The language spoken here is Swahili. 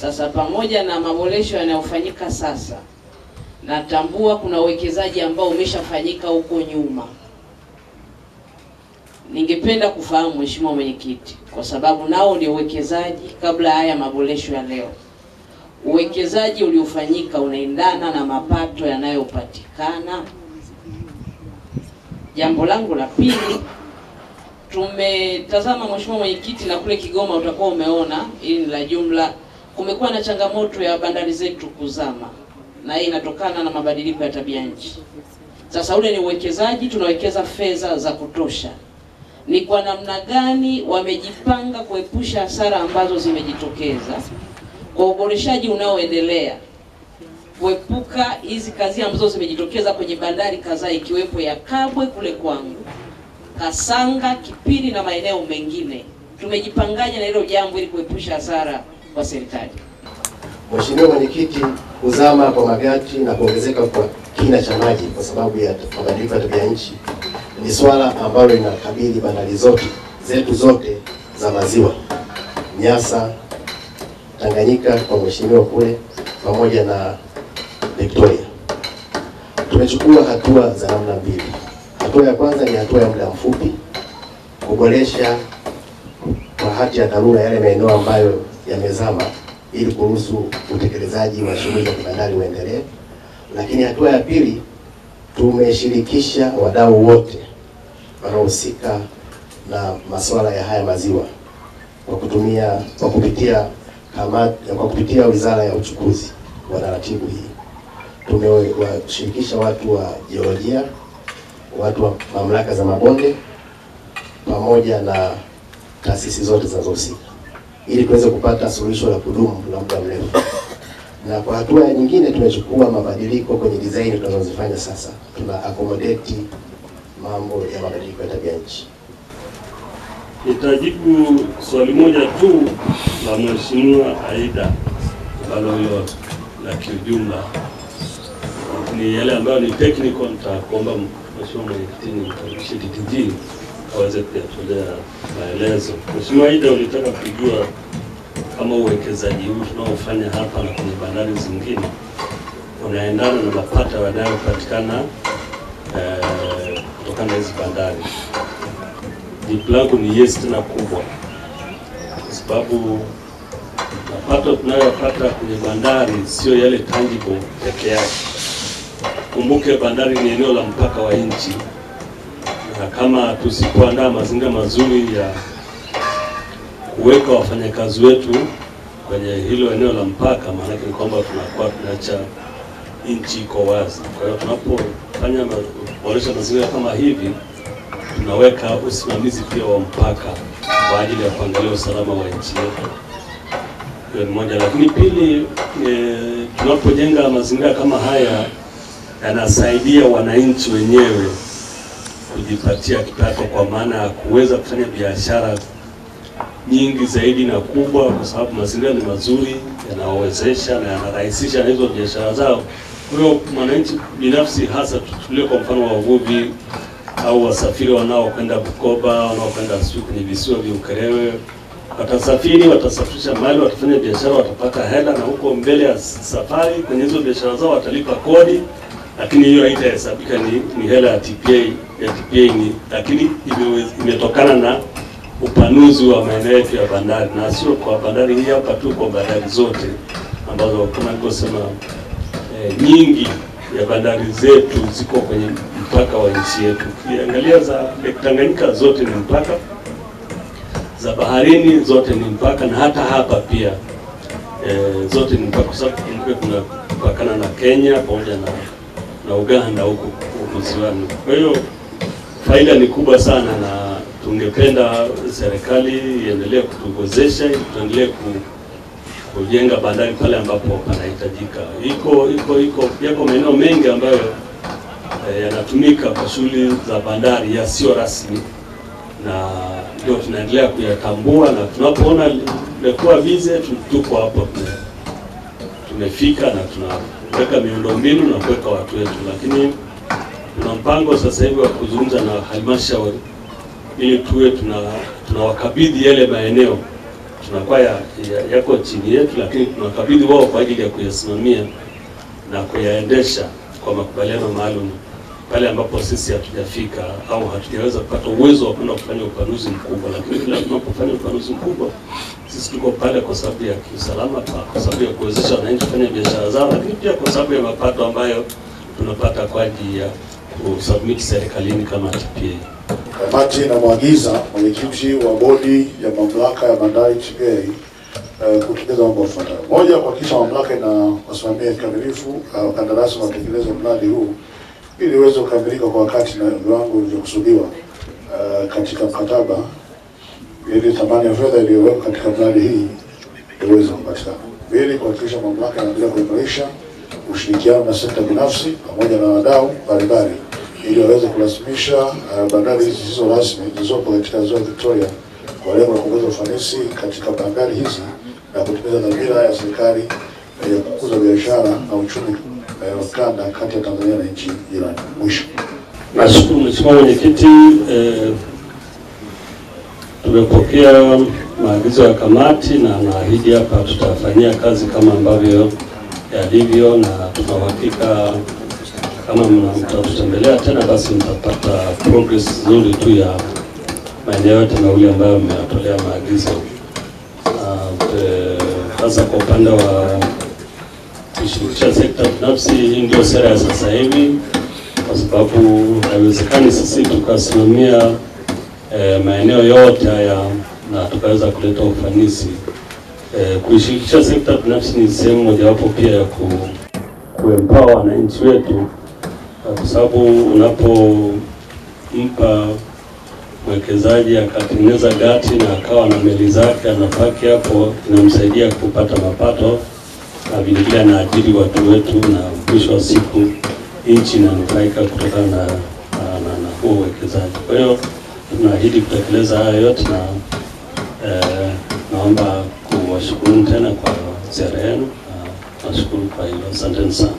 Sasa pamoja na maboresho yanayofanyika sasa, natambua kuna uwekezaji ambao umeshafanyika huko nyuma. Ningependa kufahamu Mheshimiwa Mwenyekiti, kwa sababu nao ni uwekezaji kabla haya maboresho ya leo. Uwekezaji uliofanyika unaendana na mapato yanayopatikana? Jambo langu la pili, tumetazama Mheshimiwa Mwenyekiti, na kule Kigoma utakuwa umeona, hili ni la jumla, kumekuwa na changamoto ya bandari zetu kuzama, na hii inatokana na mabadiliko ya tabia nchi. Sasa ule ni uwekezaji, tunawekeza fedha za kutosha. Ni kwa namna gani wamejipanga kuepusha hasara ambazo zimejitokeza kwa uboreshaji unaoendelea, kuepuka hizi kazi ambazo zimejitokeza kwenye bandari kadhaa ikiwepo ya Kabwe kule kwangu, Kasanga, Kipili na maeneo mengine? Tumejipangaje na hilo jambo ili kuepusha hasara kwa serikali? Mheshimiwa Mwenyekiti, kuzama kwa magati na kuongezeka kwa kina cha maji kwa sababu ya mabadiliko ya tabia nchi ni swala ambalo linakabili bandari zetu zote za maziwa, Nyasa, Tanganyika kwa mheshimiwa kule, pamoja na Victoria. Tumechukua hatua za namna mbili. Hatua ya kwanza ni hatua ya muda mfupi, kuboresha kwa hati ya dharura yale maeneo ambayo yamezama ili kuruhusu utekelezaji wa shughuli za bandari uendelee. Lakini hatua ya pili, tumeshirikisha wadau wote wanaohusika na masuala ya haya maziwa kwa kupitia Wizara ya Uchukuzi wanaratibu hii. Tumewashirikisha watu wa jiolojia, watu wa mamlaka za mabonde pamoja na taasisi zote zinazohusika ili tuweze kupata suluhisho la kudumu la muda mrefu. Na kwa hatua nyingine tumechukua mabadiliko kwenye design tunazozifanya sasa. Tuna accommodate mambo ya mabadiliko ya tabia nchi. Nitajibu swali moja tu la Mheshimiwa Aida ambalo hilo la kiujumla ni yale ambayo ni technical. Nitakuomba Mheshimiwa Mwenyekiti nimkaribishe DTG aweze kuyatolea maelezo. Mheshimiwa Aida, ulitaka kujua kama uwekezaji huu tunaofanya hapa na kwenye bandari zingine unaendana na mapato yanayopatikana kutokana na hizi bandari. Jibu langu ni yes, tena kubwa, kwa sababu mapato tunayopata kwenye bandari sio yale tangible peke yake. Kumbuke bandari ni eneo la mpaka wa nchi, na kama tusipoandaa mazingira mazuri ya kuweka wafanyakazi wetu kwenye hilo eneo la mpaka, maana yake ni kwamba tunakuwa tunaacha nchi iko wazi. Kwa hiyo tunapofanya kuboresha mazingira kama hivi, tunaweka usimamizi pia wa mpaka kwa ajili ya kuangalia usalama wa nchi yetu. Hiyo ni moja. Lakini pili, tunapojenga mazingira kama haya yanasaidia wananchi wenyewe kujipatia kipato, kwa maana ya kuweza kufanya biashara nyingi zaidi na kubwa, kwa sababu mazingira ni mazuri, yanawawezesha na yanarahisisha na hizo biashara zao. Kwa hiyo mwananchi binafsi, hasa tuchukulie kwa mfano wa uvuvi au wasafiri wanaokwenda Bukoba, wanaokwenda kwenye visiwa vya Ukerewe, watasafiri, watasafirisha mali, watafanya biashara, watapata hela, na huko mbele ya safari kwenye hizo biashara zao watalipa kodi, lakini hiyo haitahesabika ni hela ya TPA lakini imetokana na upanuzi wa maeneo yetu ya bandari, na sio kwa bandari hii hapa tu, kwa bandari zote ambazo kama nilivyosema nyingi ya bandari zetu ziko kwenye mpaka wa nchi yetu. Ukiangalia za Tanganyika zote ni mpaka, za baharini zote ni mpaka, na hata hapa pia zote ni mpaka, kwa sababu kuna mpakana na Kenya pamoja na Uganda huko ziwani. Kwa hiyo faida ni kubwa sana, na tungependa serikali iendelee kutuwezesha ili tuendelee kujenga bandari pale ambapo panahitajika. Yako maeneo mengi ambayo yanatumika kwa shughuli za bandari yasiyo rasmi, na ndio tunaendelea kuyatambua, na tunapoona imekuwa vize tuko hapo, tumefika na tunaweka miundombinu na kuweka watu wetu. Lakini tuna mpango sasa hivi wa kuzungumza na halmashauri ili tuwe tunawakabidhi yale maeneo tunakuwa yako chini yetu, lakini tunakabidhi wao kwa ajili ya kuyasimamia na kuyaendesha kwa makubaliano maalum pale ambapo sisi hatujafika au hatujaweza kupata uwezo wa kwenda kufanya upanuzi mkubwa. Lakini kila tunapofanya upanuzi mkubwa, sisi tuko pale kwa sababu ya kiusalama, kwa sababu ya kuwezesha wananchi kufanya biashara zao, lakini pia kwa sababu ya mapato ambayo tunapata kwa ajili ya kusubmit serikalini kama TPA. Kamati inamwagiza mwenyekiti wa bodi ya mamlaka ya bandari TPA kutekeleza mambo yafuatayo. Moja, kuhakikisha mamlaka inawasimamia kikamilifu wakandarasi wanaotekeleza mradi huu ili uweze kukamilika kwa wakati na viwango vilivyokusudiwa katika mkataba, ili thamani ya fedha iliyowekwa katika mradi hii iweze kupatikana. Pili, kuhakikisha mamlaka inaendelea kuimarisha ushirikiano na sekta binafsi pamoja na wadau mbalimbali ili waweze kurasimisha bandari hizo rasmi zilizopo katika ziwa Victoria kwa lengo la kuongeza ufanisi katika bandari hizi na kutimiza dhamira ya serikali ya kukuza biashara na uchumi wa kanda kati ya Tanzania na nchi jirani. Mwisho, nashukuru Mheshimiwa Mwenyekiti, tumepokea maagizo ya kamati na naahidi hapa tutafanyia kazi kama ambavyo yalivyo, na tunahakika kama mtatutembelea tena basi mtapata progress nzuri tu ya maeneo yote mawili ambayo mmeyatolea maagizo. Hasa kwa upande wa kushirikisha sekta binafsi, hii ndio sera ya sasa hivi, kwa sababu haiwezekani sisi tukasimamia maeneo yote haya na tukaweza kuleta ufanisi. Kushirikisha sekta binafsi ni sehemu mojawapo pia ya kuempower wananchi wetu, kwa sababu unapompa mwekezaji akatengeneza gati na akawa na meli zake anapaki hapo, inamsaidia kupata mapato na vile na ajili watu wetu, na mwisho wa siku nchi inanufaika kutokana na huo uwekezaji. Kwa hiyo tunaahidi kutekeleza haya yote, na naomba kuwashukuru tena kwa ziara yenu. Nashukuru kwa hilo. Asanteni sana.